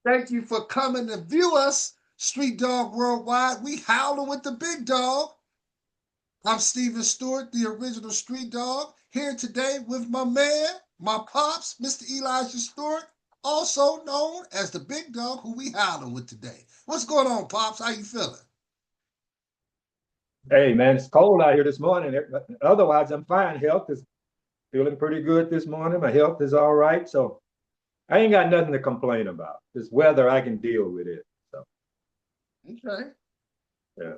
Thank you for coming to view us, Street Dog Worldwide. We howling with the big dog. I'm Steven Stewart, the original Street Dog, here today with my man, my pops, Mr. Elijah Stewart, also known as the big dog who we howling with today. What's going on, pops? How you feeling? Hey man, it's cold out here this morning. Otherwise, I'm fine. Health is feeling pretty good this morning. My health is all right. So I ain't got nothing to complain about. This weather, I can deal with it. So Okay. yeah.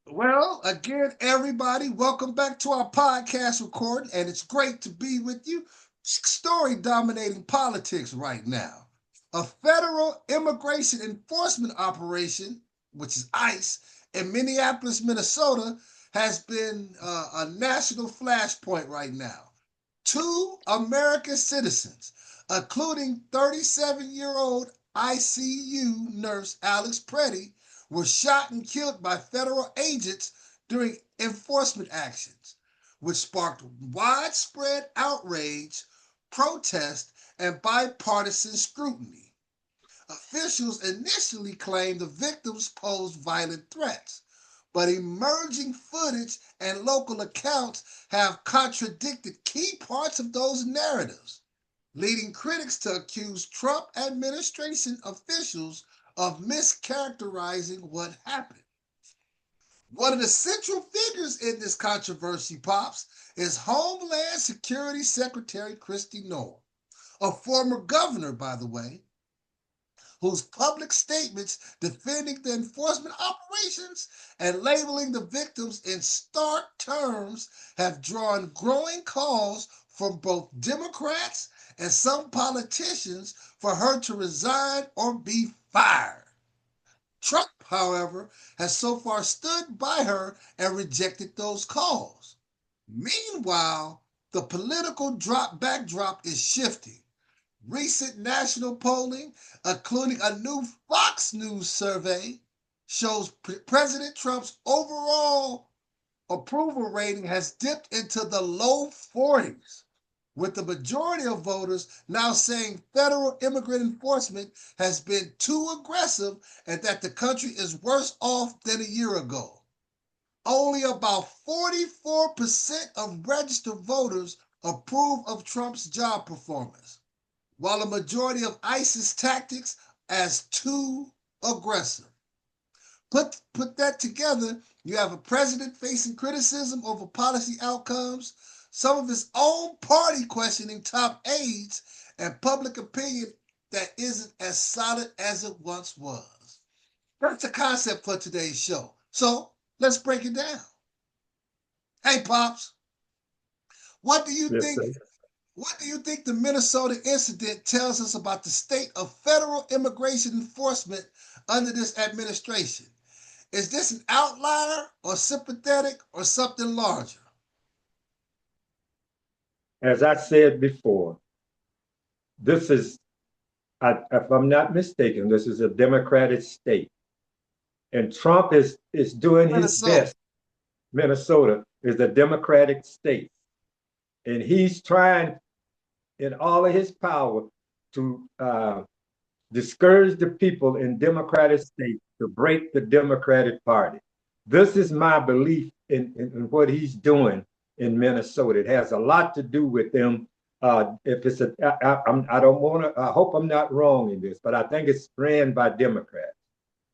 Well, again, everybody, welcome back to our podcast recording, and it's great to be with you. Story dominating politics right now. A federal immigration enforcement operation, which is ICE, in Minneapolis, Minnesota, has been a national flashpoint right now. Two American citizens, including 37-year-old ICU nurse Alex Preddy, were shot and killed by federal agents during enforcement actions, which sparked widespread outrage, protest, and bipartisan scrutiny. Officials initially claimed the victims posed violent threats, but emerging footage and local accounts have contradicted key parts of those narratives, leading critics to accuse Trump administration officials of mischaracterizing what happened. One of the central figures in this controversy, Pops, is Homeland Security Secretary Kristi Noem, a former governor, by the way, whose public statements defending the enforcement operations and labeling the victims in stark terms have drawn growing calls from both Democrats and some politicians for her to resign or be fired. Trump, however, has so far stood by her and rejected those calls. Meanwhile, the political backdrop is shifting. Recent national polling, including a new Fox News survey, shows President Trump's overall approval rating has dipped into the low 40s, with the majority of voters now saying federal immigrant enforcement has been too aggressive and that the country is worse off than a year ago. Only about 44% of registered voters approve of Trump's job performance, while a majority of ISIS tactics as too aggressive. Put that together, you have a president facing criticism over policy outcomes, some of his own party questioning top aides, and public opinion that isn't as solid as it once was. That's the concept for today's show. So let's break it down. Hey, Pops, what do you Yes, think sir. What do you think the Minnesota incident tells us about the state of federal immigration enforcement under this administration? Is this an outlier or sympathetic or something larger? As I said before, this is, if I'm not mistaken, this is a Democratic state, and Trump is doing his Minnesota. best. Minnesota is a Democratic state, and he's trying in all of his power to discourage the people in Democratic states to break the Democratic Party. This is my belief in what he's doing in Minnesota. It has a lot to do with them. If it's a, I don't want to. I hope I'm not wrong in this, but I think it's ran by Democrats,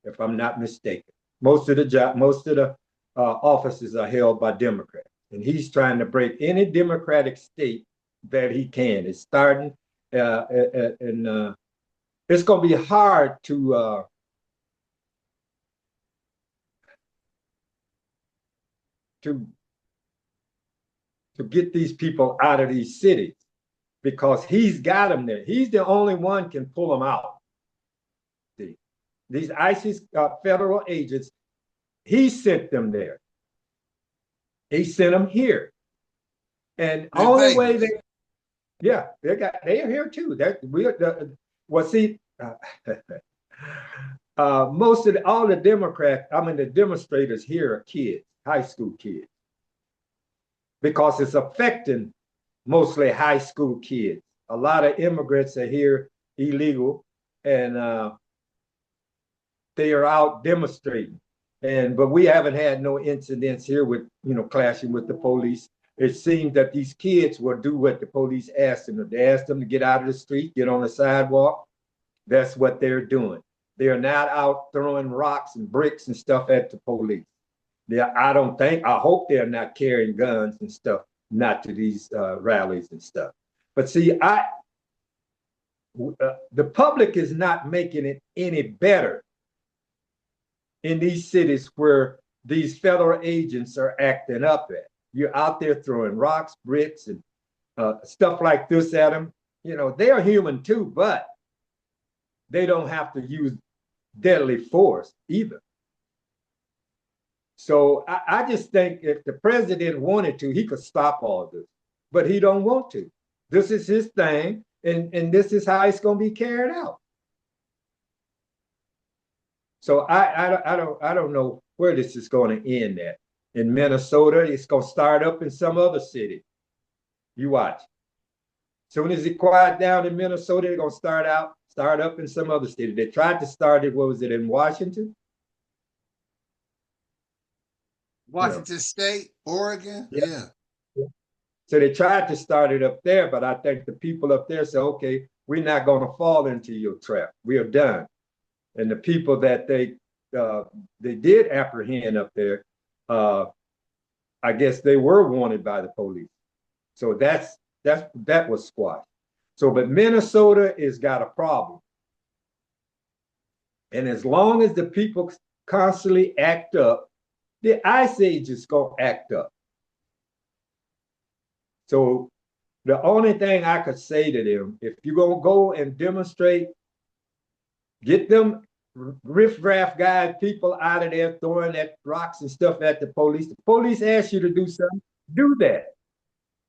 if I'm not mistaken. Most of the offices are held by Democrats, and he's trying to break any Democratic state that he can. It's starting in it's going to be hard to to get these people out of these cities because he's got them there. He's the only one can pull them out. See, these ISIS federal agents, he sent them there. He sent them here, and In only way Vegas. yeah, they're here too. That we well see. Most of all the Democrats, I mean the demonstrators here are kids, high school kids, because it's affecting mostly high school kids. A lot of immigrants are here illegal, and they are out demonstrating. But we haven't had no incidents here with, clashing with the police. It seems that these kids will do what the police ask them. If they ask them to get out of the street, get on the sidewalk, that's what they're doing. They are not out throwing rocks and bricks and stuff at the police. I hope they're not carrying guns and stuff, not to these rallies and stuff. But see, the public is not making it any better in these cities where these federal agents are acting up at. You're out there throwing rocks, bricks, and stuff like this at them. They are human too, but they don't have to use deadly force either. So I just think if the president wanted to, he could stop all this, but he don't want to. This is his thing, and this is how it's going to be carried out. So I don't know where this is going to end at. In Minnesota, it's going to start up in some other city. You watch. Soon as it quiet down in Minnesota, they're going to start up in some other city. They tried to start it, what was it, in Washington? Washington State, Oregon, yeah. So they tried to start it up there, but I think the people up there said, okay, we're not going to fall into your trap. We are done. And the people that they did apprehend up there, I guess they were wanted by the police. So that was squashed. So, but Minnesota has got a problem. And as long as the people constantly act up, the Ice Age is going to act up. So the only thing I could say to them, if you're going to go and demonstrate, get them riffraff guys, people out of there throwing that rocks and stuff at the police. The police ask you to do something, do that.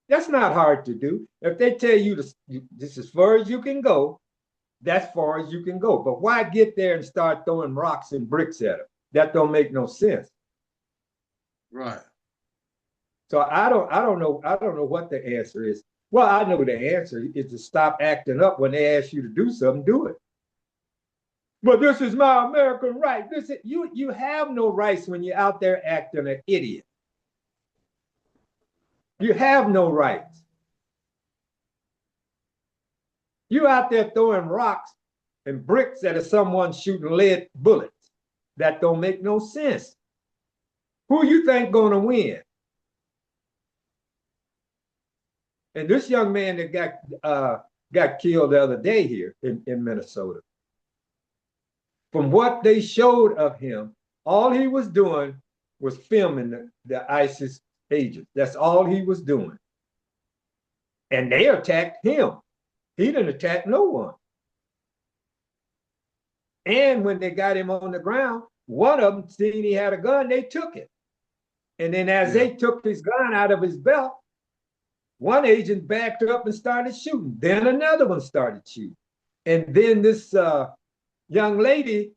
That's not hard to do. If they tell you this as far as you can go, that's far as you can go. But why get there and start throwing rocks and bricks at them? That don't make no sense. Right. So I don't know what the answer is. Well, I know the answer is to stop acting up when they ask you to do something, do it. But this is my American right. You have no rights when you're out there acting an idiot. You have no rights. You out there throwing rocks and bricks at someone shooting lead bullets. That don't make no sense. Who you think gonna win? And this young man that got killed the other day here in Minnesota, from what they showed of him, all he was doing was filming the ISIS agents. That's all he was doing. And they attacked him. He didn't attack no one. And when they got him on the ground, one of them, seeing he had a gun, they took it. And then as they took his gun out of his belt, one agent backed up and started shooting. Then another one started shooting. And then this young lady,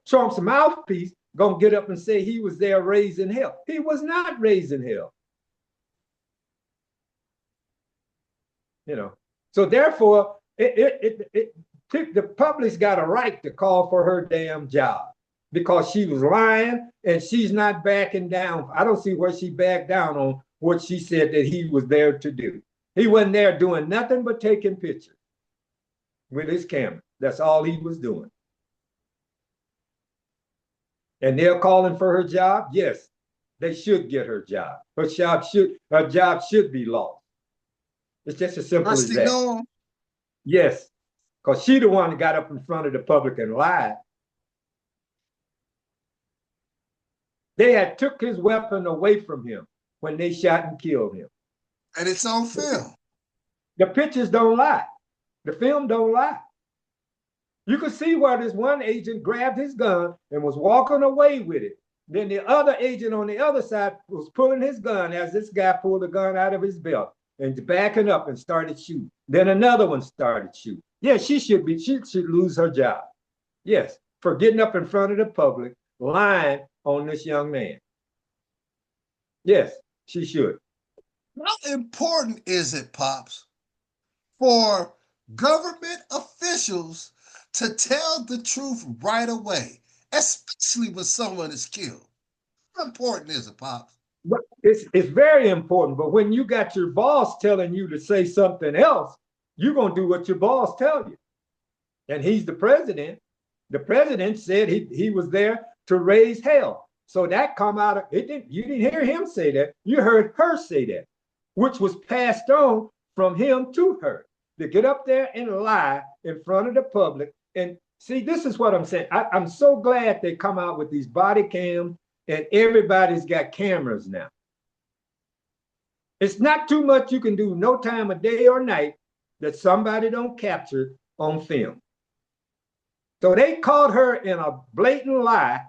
Trump's mouthpiece, gonna get up and say he was there raising hell. He was not raising hell. So therefore, the public's got a right to call for her damn job because she was lying and she's not backing down. I don't see where she backed down on what she said that he was there to do. He wasn't there doing nothing but taking pictures with his camera. That's all he was doing. And they're calling for her job. Yes, they should get her job. Her job should be lost. It's just as simple as that. Noem. Yes, because she the one that got up in front of the public and lied. They had took his weapon away from him when they shot and killed him. And it's on film. The pictures don't lie. The film don't lie. You could see where this one agent grabbed his gun and was walking away with it. Then the other agent on the other side was pulling his gun as this guy pulled the gun out of his belt and backing up and started shooting. Then another one started shooting. Yeah, she should lose her job. Yes, for getting up in front of the public, lying on this young man. Yes, she should. How important is it, Pops, for government officials officials to tell the truth right away, especially when someone is killed? How important is it, Pops? But it's very important. But when you got your boss telling you to say something else, you're gonna do what your boss tells you. And he's the president. The president said he was there to raise hell. So that come out of it. You didn't hear him say that. You heard her say that, which was passed on from him to her to get up there and lie in front of the public. And see, this is what I'm saying. I'm so glad they come out with these body cams and everybody's got cameras now. It's not too much you can do, no time of day or night, that somebody don't capture on film. So they caught her in a blatant lie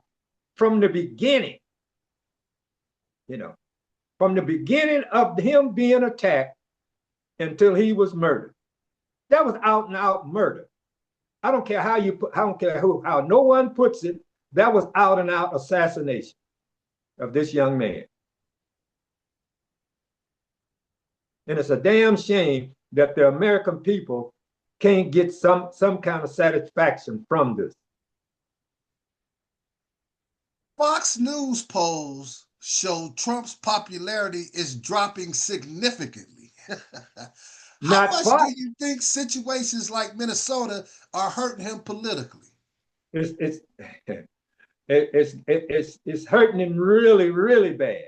from the beginning, from the beginning of him being attacked until he was murdered. That was out and out murder. I don't care how you put, I don't care how no one puts it, that was out and out assassination of this young man. And it's a damn shame that the American people can't get some kind of satisfaction from this. Fox News polls show Trump's popularity is dropping significantly. How much do you think situations like Minnesota are hurting him politically? It's hurting him really, really bad.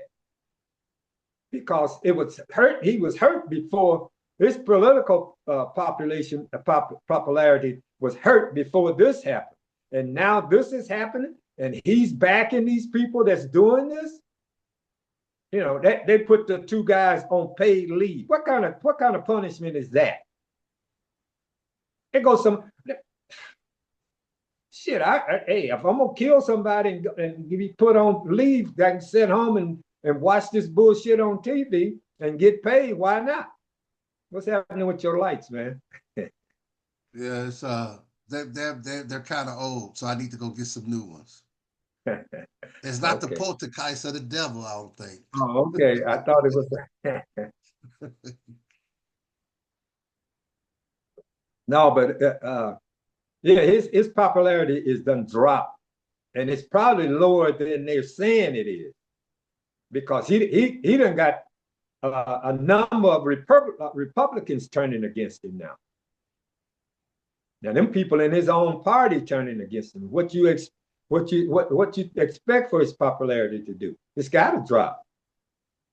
Because it was hurt, he was hurt before his political popularity was hurt before this happened. And now this is happening, and he's backing these people that's doing this. They put the two guys on paid leave. What kind of punishment is that? It goes some shit. Hey, if I'm gonna kill somebody and be put on leave, I can sit home and watch this bullshit on TV and get paid. Why not? What's happening with your lights, man? Yeah, it's they're kind of old, so I need to go get some new ones. It's not the poltergeist of the devil, I don't think. Oh, okay. I thought it was. No, but yeah, his popularity is done dropped, and it's probably lower than they're saying it is, because he done got a number of Republicans turning against him now. Now, them people in his own party turning against him. What you expect for his popularity to do? It's got to drop.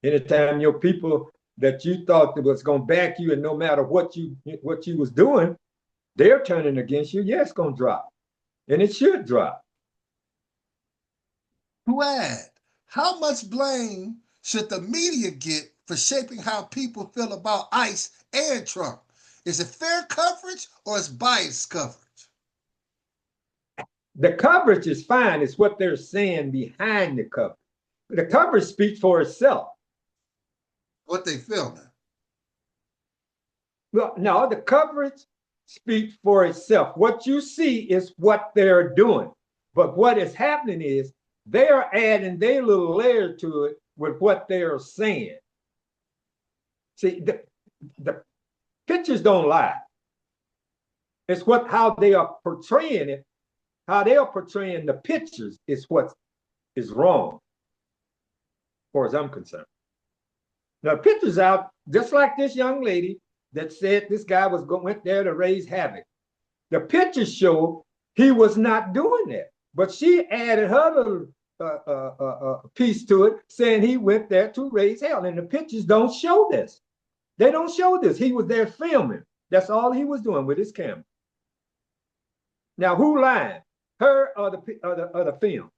Anytime your people that you thought was going to back you, and no matter what you was doing, they're turning against you. Yeah, it's going to drop, and it should drop. To add, how much blame should the media get for shaping how people feel about ICE and Trump? Is it fair coverage or is biased coverage? The coverage is fine. It's what they're saying behind the coverage. The coverage speaks for itself. What they filming? Well, no, the coverage speaks for itself. What you see is what they're doing. But what is happening is they are adding their little layer to it with what they're saying. See, the pictures don't lie. It's how they are portraying it. How they are portraying the pictures is what is wrong, as far as I'm concerned. Now, pictures out, just like this young lady that said this guy went there to raise havoc. The pictures show he was not doing that, but she added her little piece to it, saying he went there to raise hell, and the pictures don't show this. They don't show this. He was there filming. That's all he was doing with his camera. Now, who lied? Her or the film?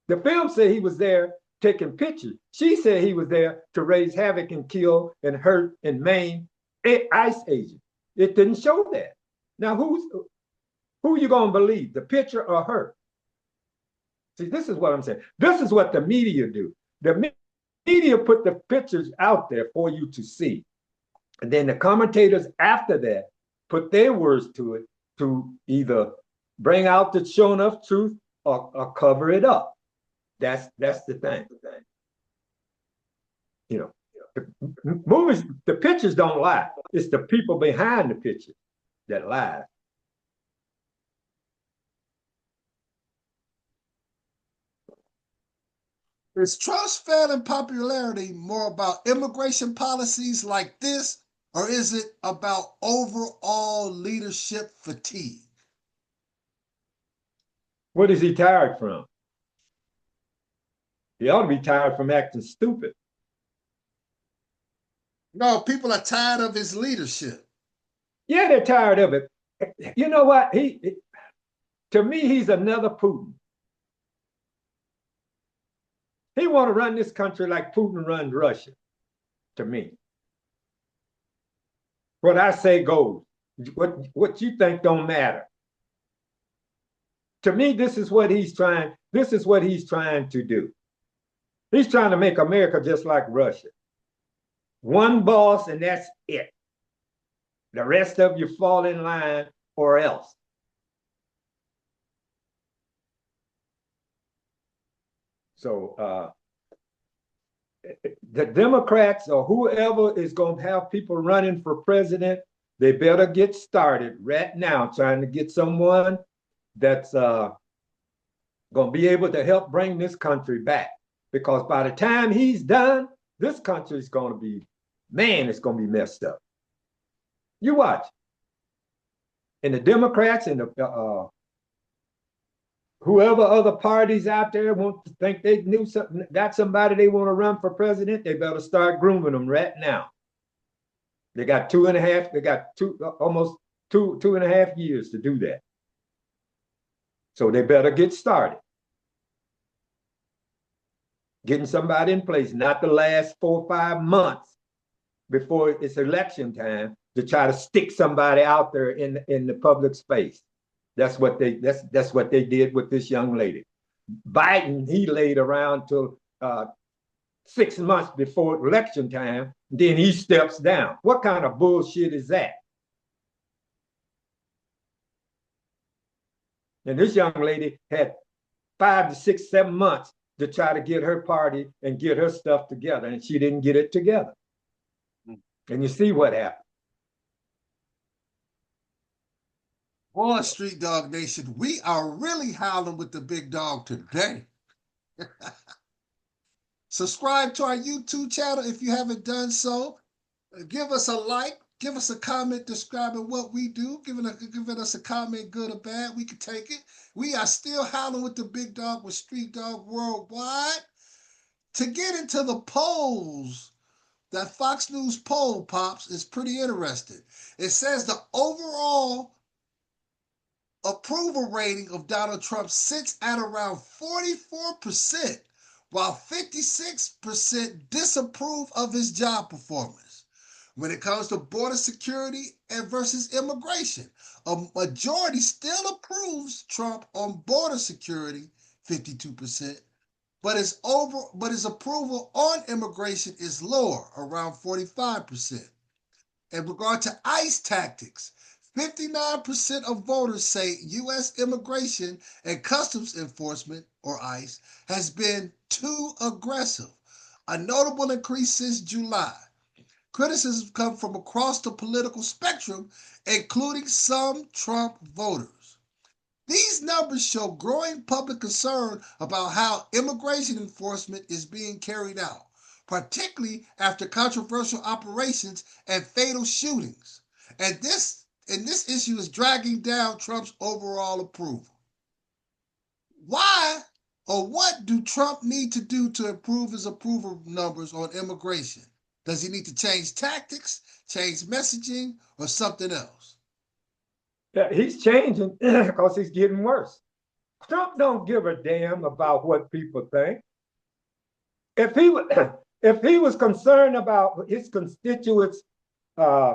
The film said he was there taking pictures. She said he was there to raise havoc and kill and hurt and maim ICE agents. It didn't show that. Now, who you gonna believe, the picture or her? See, this is what I'm saying. This is what the media do. The media put the pictures out there for you to see. And then the commentators after that put their words to it to either bring out the show enough truth or cover it up. That's the thing. The movies, the pictures don't lie. It's the people behind the picture. that lies. Is Trump's failing popularity more about immigration policies like this, or is it about overall leadership fatigue? What is he tired from? He ought to be tired from acting stupid. No, people are tired of his leadership. Yeah, they're tired of it. You know what? To me, he's another Putin. He want to run this country like Putin runs Russia, to me. What I say goes. What you think don't matter. To me, this is what he's trying to do. He's trying to make America just like Russia. One boss and that's it. The rest of you fall in line or else. So the Democrats or whoever is going to have people running for president, they better get started right now trying to get someone that's going to be able to help bring this country back. Because by the time he's done, this country is going to be, man, it's going to be messed up. You watch. And the Democrats and the whoever other parties out there want to think they knew something, got somebody they want to run for president, they better start grooming them right now. They got almost two and a half years to do that. So they better get started. Getting somebody in place, not the last 4 or 5 months before it's election time to try to stick somebody out there in the public space. That's what they did with this young lady. Biden, he laid around till 6 months before election time, then he steps down. What kind of bullshit is that? And this young lady had 5 to 6, 7 months to try to get her party and get her stuff together, and she didn't get it together. And you see what happened. Boy, Street Dog Nation, we are really howling with the big dog today. Subscribe to our YouTube channel if you haven't done so. Give us a like. Give us a comment describing what we do. Giving us a comment, good or bad. We can take it. We are still howling with the big dog with Street Dog Worldwide. To get into the polls, that Fox News poll pops is pretty interesting. It says the overall approval rating of Donald Trump sits at around 44%, while 56% disapprove of his job performance. When it comes to border security and versus immigration, a majority still approves Trump on border security, 52%, but his approval on immigration is lower, around 45%. In regard to ICE tactics, 59% of voters say U.S. immigration and customs enforcement, or ICE, has been too aggressive, a notable increase since July. Criticisms come from across the political spectrum, including some Trump voters. These numbers show growing public concern about how immigration enforcement is being carried out, particularly after controversial operations and fatal shootings. And this issue is dragging down Trump's overall approval. Why or what do Trump need to do to improve his approval numbers on immigration? Does he need to change tactics, change messaging, or something else? Yeah, he's changing because he's getting worse. Trump don't give a damn about what people think. If he if he was concerned about his constituents, uh,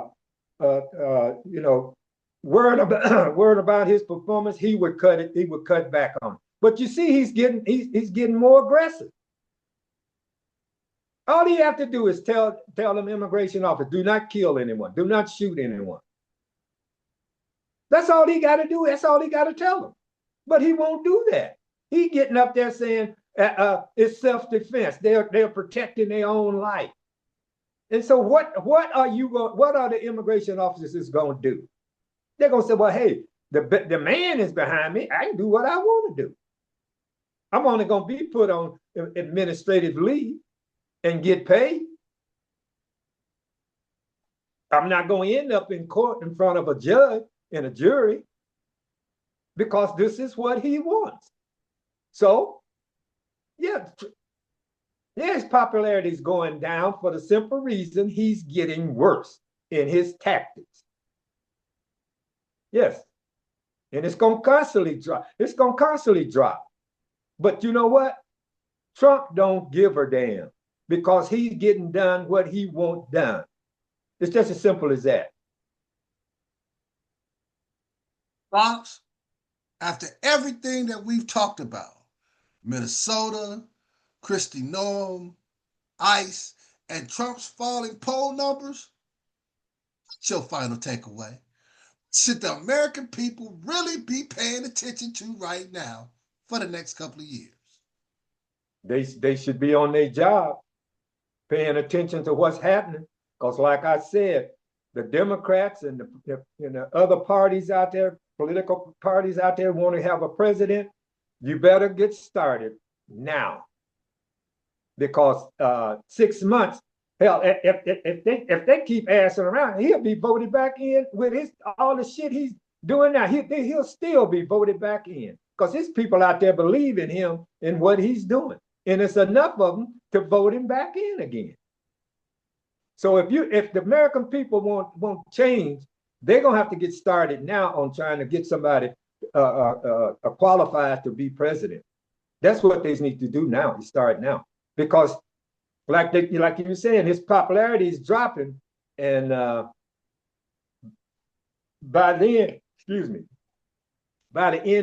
you know, worried about his performance, he would cut it. He would cut back on it. But you see, he's getting more aggressive. All he have to do is tell them immigration officer, do not kill anyone, do not shoot anyone. That's all he got to do. That's all he got to tell them. But he won't do that. He getting up there saying it's self-defense. They're protecting their own life. And so what are the immigration officers going to do? They're going to say, well, hey, the man is behind me. I can do what I want to do. I'm only going to be put on administrative leave and get paid. I'm not going to end up in court in front of a judge and a jury because this is what he wants. So, yeah, his popularity is going down for the simple reason he's getting worse in his tactics. Yes. And it's going to constantly drop. It's going to constantly drop. But you know what? Trump don't give a damn because he's getting done what he wants done. It's just as simple as that. Fox, after everything that we've talked about, Minnesota, Kristi, Noem, ICE, and Trump's falling poll numbers, what's your final takeaway? Should the American people really be paying attention to right now for the next couple of years? They should be on their job, paying attention to what's happening. Because like I said, the Democrats and the other parties out there, political parties out there want to have a president, you better get started now. Because 6 months, hell, if they keep assing around, he'll be voted back in with all the shit he's doing now. He'll still be voted back in because his people out there believe in him and what he's doing. And it's enough of them to vote him back in again. So if the American people want change, they're gonna have to get started now on trying to get somebody qualified to be president. That's what they need to do now. Start now, because like you were saying, his popularity is dropping, and by the end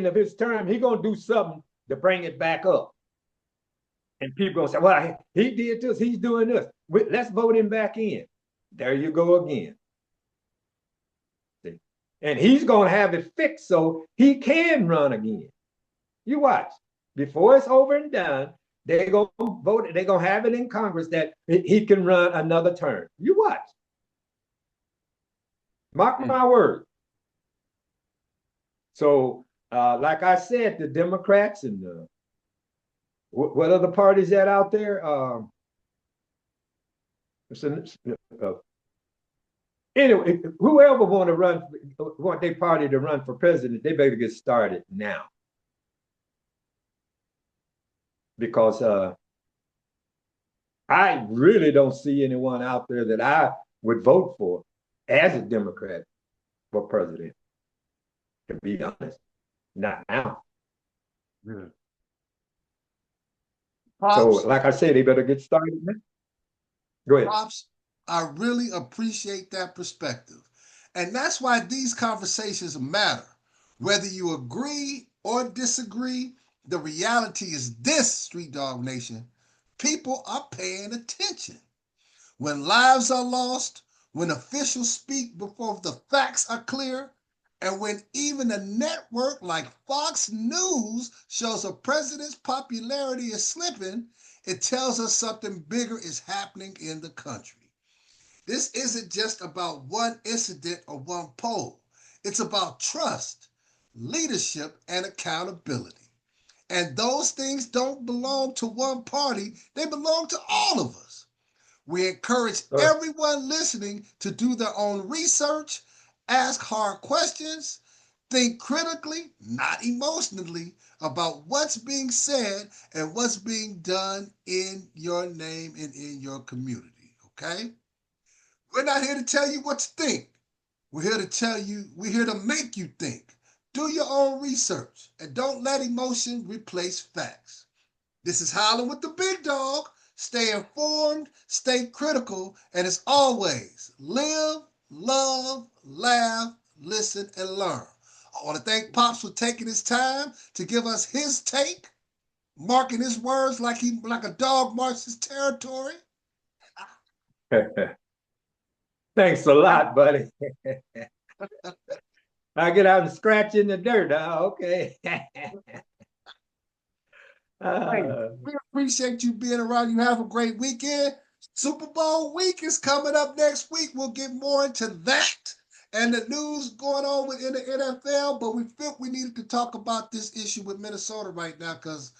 of his term, he's gonna do something to bring it back up. And people gonna say, well, he did this, he's doing this. Let's vote him back in. There you go again. See? And he's gonna have it fixed so he can run again. You watch. Before it's over and done, they're gonna vote, they're gonna have it in Congress that he can run another term. You watch. Mark my word. So, like I said, the Democrats and what other parties that out there? Anyway, whoever want their party to run for president, they better get started now. Because I really don't see anyone out there that I would vote for as a Democrat for president. To be honest, not now. Yeah. So, like I said, they better get started now. Go ahead. Pops, I really appreciate that perspective. And that's why these conversations matter. Whether you agree or disagree, the reality is this, Street Dog Nation. People are paying attention. When lives are lost, when officials speak before the facts are clear, and when even a network like Fox News shows a president's popularity is slipping, it tells us something bigger is happening in the country. This isn't just about one incident or one poll. It's about trust, leadership, and accountability. And those things don't belong to one party, they belong to all of us. We encourage everyone listening to do their own research, ask hard questions, think critically, not emotionally, about what's being said and what's being done in your name and in your community, okay? We're not here to tell you what to think. We're here to make you think. Do your own research and don't let emotion replace facts. This is Howlin with the Big Dog. Stay informed, stay critical, and as always, live, love, laugh, listen, and learn. I want to thank Pops for taking his time to give us his take, marking his words like a dog marks his territory. Thanks a lot, buddy. I get out and scratch in the dirt. Okay. Hey, we appreciate you being around. You have a great weekend. Super Bowl week is coming up next week. We'll get more into that and the news going on within the NFL, but we felt we needed to talk about this issue with Minnesota right now because,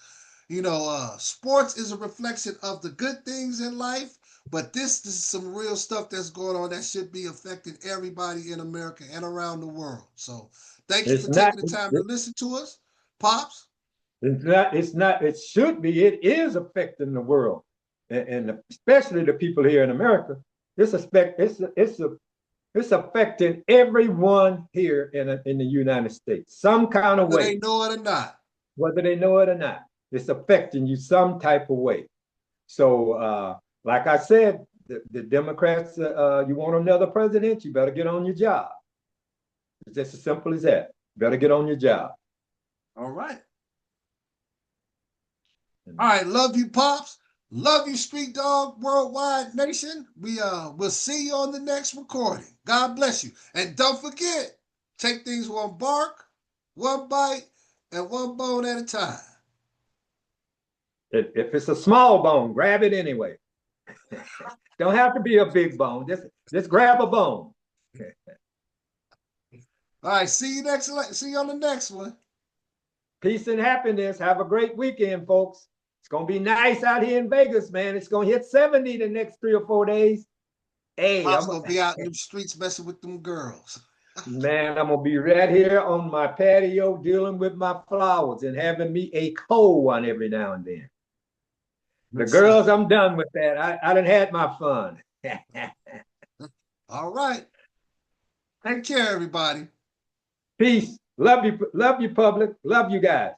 sports is a reflection of the good things in life, but this is some real stuff that's going on that should be affecting everybody in America and around the world. So thank you It's for not, taking the time to listen to us, Pops. it should be, it is affecting the world. And especially the people here in America. It's affecting everyone here in the United States, some kind of Whether way, they know it or not. whether they know it or not. It's affecting you some type of way. So, like I said, the Democrats, you want another president, you better get on your job. It's just as simple as that. Better get on your job. All right. All right. Love you, Pops. Love you, Street Dog Worldwide Nation. We'll see you on the next recording. God bless you. And don't forget, take things one bark, one bite, and one bone at a time. If it's a small bone, grab it anyway. Don't have to be a big bone. Just grab a bone. All right, see you on the next one. Peace and happiness. Have a great weekend, folks. It's gonna be nice out here in Vegas, man. It's gonna hit 70 the next 3 or 4 days. Hey, Pop's gonna be out in the streets messing with them girls. man, I'm gonna be right here on my patio dealing with my flowers and having me a cold one every now and then. The girls, I'm done with that. I done had my fun. All right. Take care, everybody. Peace. Love you, public. Love you guys.